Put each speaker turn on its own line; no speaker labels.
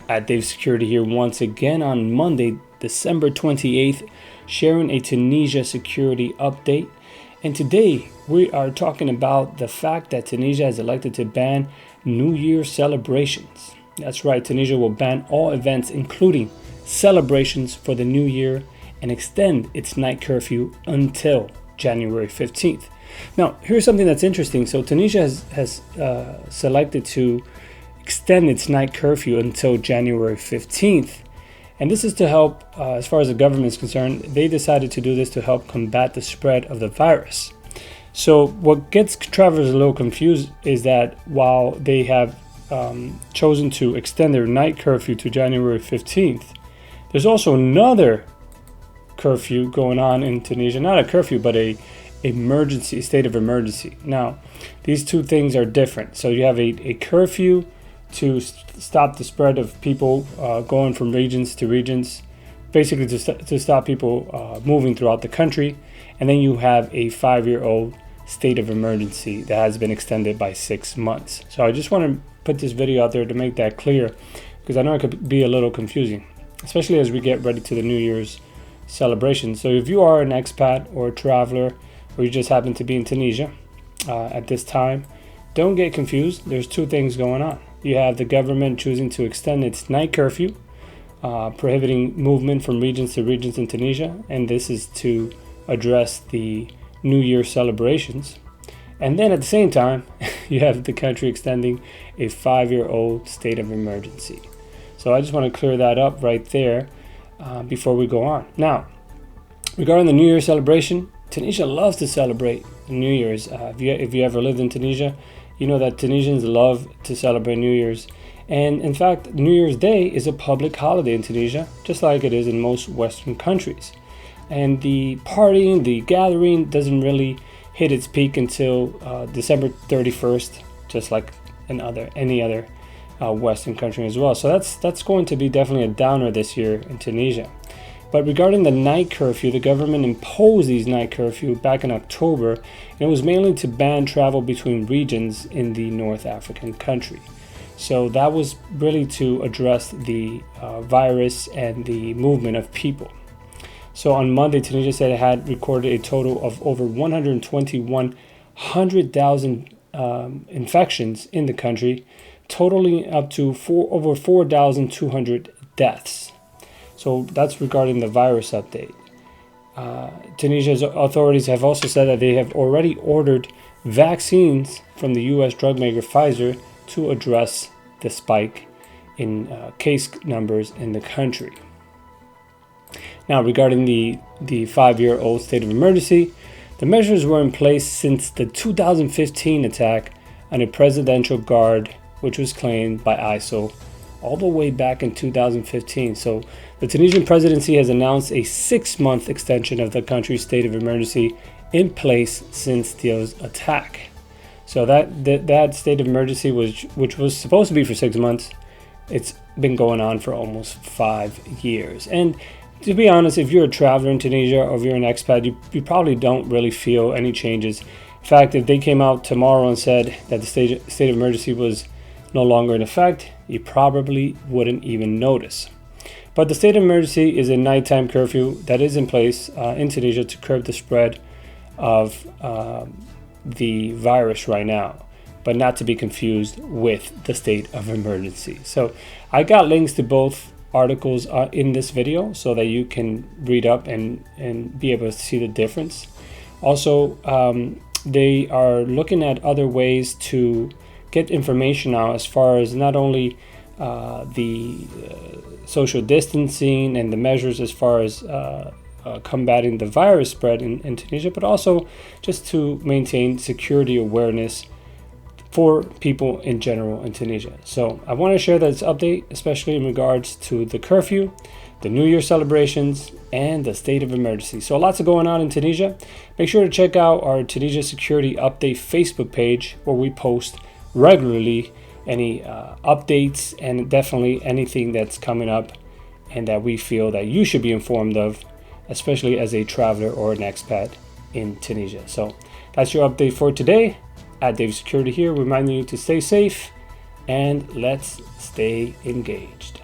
At Dave Security here once again on Monday, December 28th, sharing a Tunisia security update. And today we are talking about the fact that Tunisia has elected to ban New Year celebrations. That's right, Tunisia will ban all events, including celebrations for the New Year, and extend its night curfew until January 15th. Now, here's something that's interesting. So Tunisia has selected to extend its night curfew until January 15th. And this is to help, as far as the government is concerned, they decided to do this to help combat the spread of the virus. So what gets travelers a little confused is that while they have chosen to extend their night curfew to January 15th, there's also another curfew going on in Tunisia. Not a curfew, but a state of emergency. Now, these two things are different. So you have a curfew to stop the spread of people going from regions to regions, basically to stop people moving throughout the country. And then you have a 5-year-old state of emergency that has been extended by 6 months. So I just want to put this video out there to make that clear, because I know it could be a little confusing, especially as we get ready to the New Year's celebration. So if you are an expat or a traveler, or you just happen to be in Tunisia at this time, don't get confused. There's two things going on. You have the government choosing to extend its night curfew, prohibiting movement from regions to regions in Tunisia, and this is to address the New Year celebrations. And then at the same time, you have the country extending a 5-year-old state of emergency. So I just want to clear that up right there before we go on. Now, regarding the New Year celebration, Tunisia loves to celebrate New Year's. If you ever lived in Tunisia, you know that Tunisians love to celebrate New Year's. And in fact, New Year's Day is a public holiday in Tunisia, just like it is in most Western countries. And the partying, the gathering doesn't really hit its peak until December 31st, just like any other Western country as well. So that's going to be definitely a downer this year in Tunisia. But regarding the night curfew, the government imposed these night curfew back in October, and it was mainly to ban travel between regions in the North African country. So that was really to address the virus and the movement of people. So on Monday, Tunisia said it had recorded a total of over 121,000 infections in the country, totaling up to over 4,200 deaths. So that's regarding the virus update. Tunisia's authorities have also said that they have already ordered vaccines from the U.S. drug maker Pfizer to address the spike in case numbers in the country. Now, regarding the 5-year-old state of emergency, the measures were in place since the 2015 attack on a presidential guard, which was claimed by ISIL all the way back in 2015. So the Tunisian presidency has announced a 6-month extension of the country's state of emergency in place since the attack. So that state of emergency, which was supposed to be for 6 months, it's been going on for almost 5 years. And to be honest, if you're a traveler in Tunisia or if you're an expat, you probably don't really feel any changes. In fact, if they came out tomorrow and said that the state of emergency was no longer in effect, you probably wouldn't even notice. But the state of emergency is a nighttime curfew that is in place in Tunisia to curb the spread of the virus right now, but not to be confused with the state of emergency. So I got links to both articles in this video so that you can read up and be able to see the difference. Also, they are looking at other ways to get information out as far as not only the social distancing and the measures as far as combating the virus spread in Tunisia, but also just to maintain security awareness for people in general in Tunisia. So I want to share this update, especially in regards to the curfew, the New Year celebrations, and the state of emergency. So lots of going on in Tunisia. Make sure to check out our Tunisia Security Update Facebook page, where we post regularly any updates and definitely anything that's coming up and that we feel that you should be informed of, especially as a traveler or an expat in Tunisia. So that's your update for today. At Dave Security here, reminding you to stay safe and let's stay engaged.